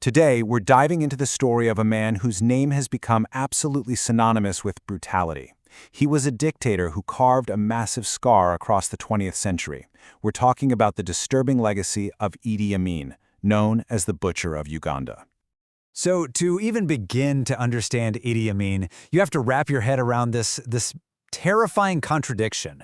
Today, we're diving into the story of a man whose name has become absolutely synonymous with brutality. He was a dictator who carved a massive scar across the 20th century. We're talking about the disturbing legacy of Idi Amin, known as the Butcher of Uganda. So to even begin to understand Idi Amin, you have to wrap your head around this terrifying contradiction.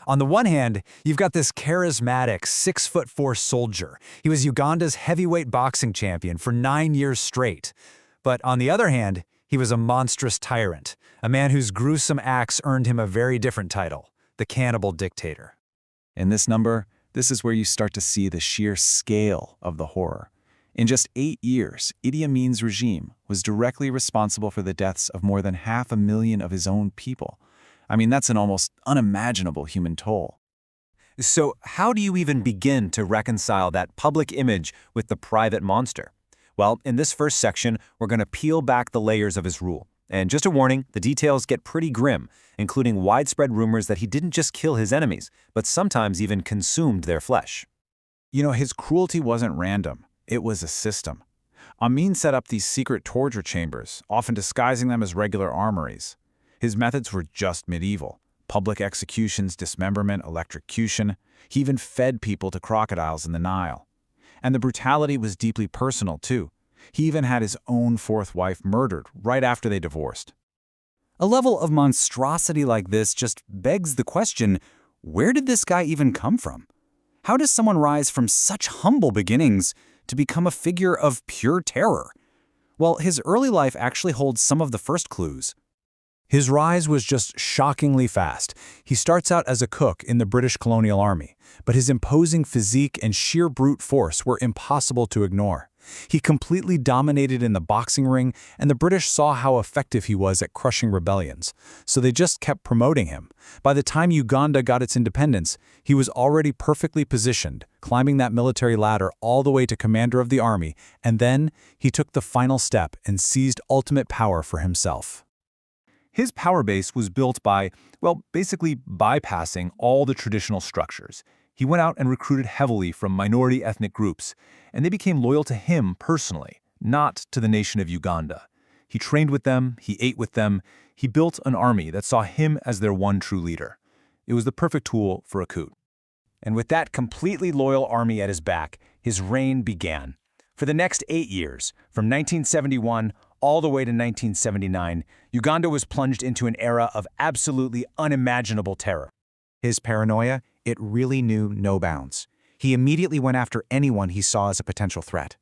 On the one hand, you've got this charismatic 6'4" soldier. He was Uganda's heavyweight boxing champion for 9 years straight. But on the other hand, he was a monstrous tyrant, a man whose gruesome acts earned him a very different title, the Cannibal Dictator. In this number, this is where you start to see the sheer scale of the horror. In just 8 years, Idi Amin's regime was directly responsible for the deaths of more than 500,000 of his own people. I mean, that's an almost unimaginable human toll. So how do you even begin to reconcile that public image with the private monster? Well, in this first section, we're going to peel back the layers of his rule. And just a warning, the details get pretty grim, including widespread rumors that he didn't just kill his enemies, but sometimes even consumed their flesh. You know, his cruelty wasn't random. It was a system. Amin set up these secret torture chambers, often disguising them as regular armories. His methods were just medieval. Public executions, dismemberment, electrocution. He even fed people to crocodiles in the Nile. And the brutality was deeply personal, too. He even had his own fourth wife murdered right after they divorced. A level of monstrosity like this just begs the question, where did this guy even come from? How does someone rise from such humble beginnings to become a figure of pure terror? Well, his early life actually holds some of the first clues. His rise was just shockingly fast. He starts out as a cook in the British colonial army, but his imposing physique and sheer brute force were impossible to ignore. He completely dominated in the boxing ring, and the British saw how effective he was at crushing rebellions, so they just kept promoting him. By the time Uganda got its independence, he was already perfectly positioned, climbing that military ladder all the way to commander of the army, and then he took the final step and seized ultimate power for himself. His power base was built by, well, basically bypassing all the traditional structures. He went out and recruited heavily from minority ethnic groups, and they became loyal to him personally, not to the nation of Uganda. He trained with them, he ate with them, he built an army that saw him as their one true leader. It was the perfect tool for a coup. And with that completely loyal army at his back, his reign began. For the next 8 years, from 1971 all the way to 1979, Uganda was plunged into an era of absolutely unimaginable terror. His paranoia, it really knew no bounds. He immediately went after anyone he saw as a potential threat.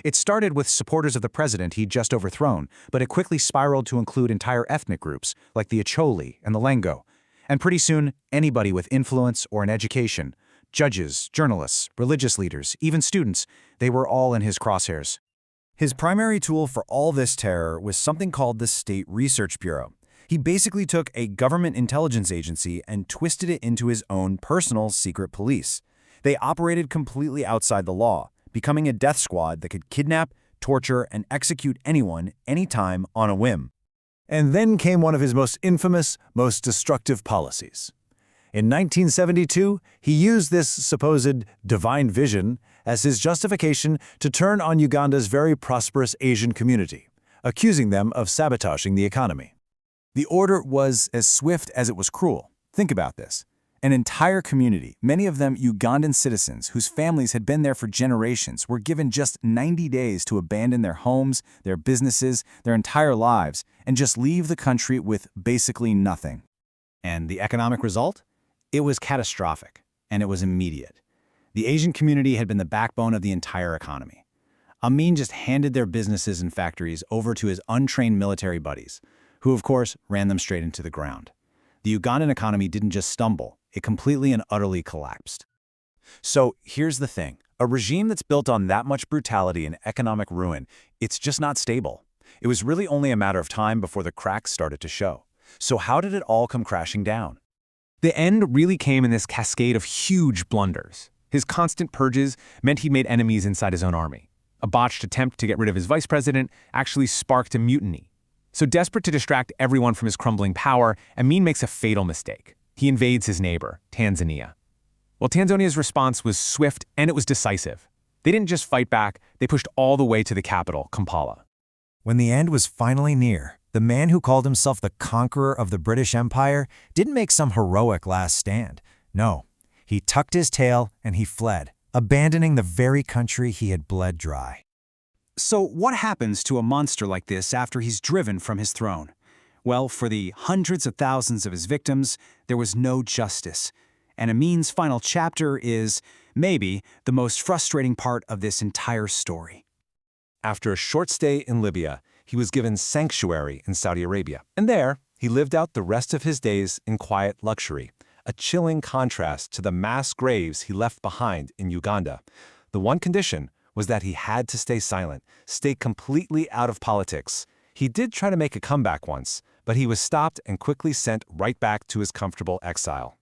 It started with supporters of the president he'd just overthrown, but it quickly spiraled to include entire ethnic groups, like the Acholi and the Lengo. And pretty soon, anybody with influence or an education, judges, journalists, religious leaders, even students, they were all in his crosshairs. His primary tool for all this terror was something called the State Research Bureau. He basically took a government intelligence agency and twisted it into his own personal secret police. They operated completely outside the law, becoming a death squad that could kidnap, torture, and execute anyone, anytime, on a whim. And then came one of his most infamous, most destructive policies. In 1972, he used this supposed divine vision as his justification to turn on Uganda's very prosperous Asian community, accusing them of sabotaging the economy. The order was as swift as it was cruel. Think about this. An entire community, many of them Ugandan citizens whose families had been there for generations, were given just 90 days to abandon their homes, their businesses, their entire lives, and just leave the country with basically nothing. And the economic result? It was catastrophic, and it was immediate. The Asian community had been the backbone of the entire economy. Amin just handed their businesses and factories over to his untrained military buddies, who of course ran them straight into the ground. The Ugandan economy didn't just stumble, it completely and utterly collapsed. So here's the thing, a regime that's built on that much brutality and economic ruin, it's just not stable. It was really only a matter of time before the cracks started to show. So how did it all come crashing down? The end really came in this cascade of huge blunders. His constant purges meant he made enemies inside his own army. A botched attempt to get rid of his vice president actually sparked a mutiny. So desperate to distract everyone from his crumbling power, Amin makes a fatal mistake. He invades his neighbor, Tanzania. Well, Tanzania's response was swift and it was decisive. They didn't just fight back, they pushed all the way to the capital, Kampala. When the end was finally near, the man who called himself the conqueror of the British Empire didn't make some heroic last stand. No, he tucked his tail and he fled, abandoning the very country he had bled dry. So what happens to a monster like this after he's driven from his throne? Well, for the hundreds of thousands of his victims, there was no justice. And Amin's final chapter is, maybe, the most frustrating part of this entire story. After a short stay in Libya, he was given sanctuary in Saudi Arabia. And there, he lived out the rest of his days in quiet luxury, a chilling contrast to the mass graves he left behind in Uganda. The one condition was that he had to stay silent, stay completely out of politics. He did try to make a comeback once, but he was stopped and quickly sent right back to his comfortable exile.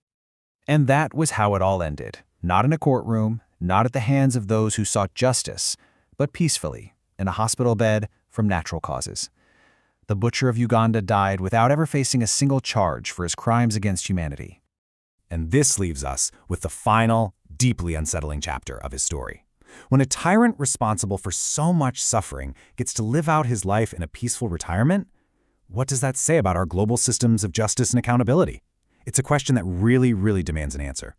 And that was how it all ended. Not in a courtroom, not at the hands of those who sought justice, but peacefully, in a hospital bed from natural causes. The butcher of Uganda died without ever facing a single charge for his crimes against humanity. And this leaves us with the final, deeply unsettling chapter of his story. When a tyrant responsible for so much suffering gets to live out his life in a peaceful retirement, what does that say about our global systems of justice and accountability? It's a question that really demands an answer.